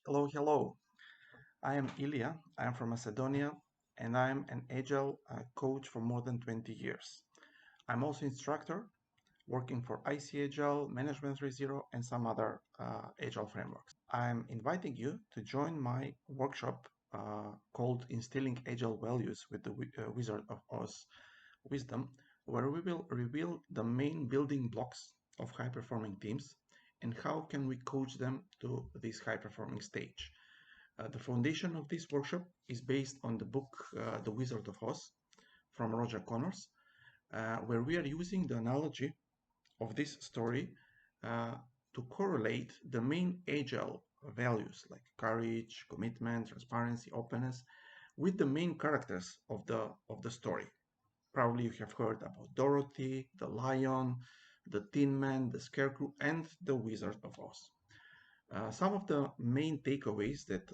Hello. I am Ilija. I am from Macedonia and I am an Agile coach for more than 20 years. I'm also instructor working for IC Agile, Management 3.0 and some other Agile frameworks. I'm inviting you to join my workshop called Instilling Agile Values with the Wizard of Oz Wisdom, where we will reveal the main building blocks of high-performing teams and how can we coach them to this high-performing stage. The foundation of this workshop is based on the book The Wizard of Oz from Roger Connors, where we are using the analogy of this story to correlate the main agile values like courage, commitment, transparency, openness with the main characters of the story. Probably you have heard about Dorothy, the lion, the Tin Man, the Scarecrow, and the Wizard of Oz. Some of the main takeaways that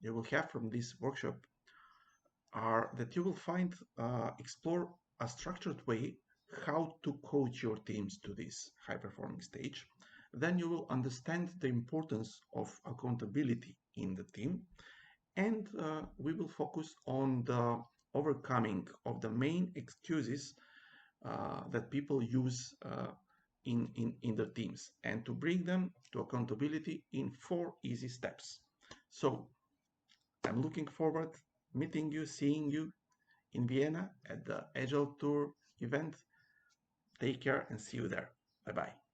you will have from this workshop are that you will explore a structured way how to coach your teams to this high performing stage. Then you will understand the importance of accountability in the team, and we will focus on the overcoming of the main excuses that people use in the teams, and to bring them to accountability in 4 easy steps. So I'm looking forward meeting you, seeing you in Vienna at the Agile Tour event. Take care and see you there. Bye bye.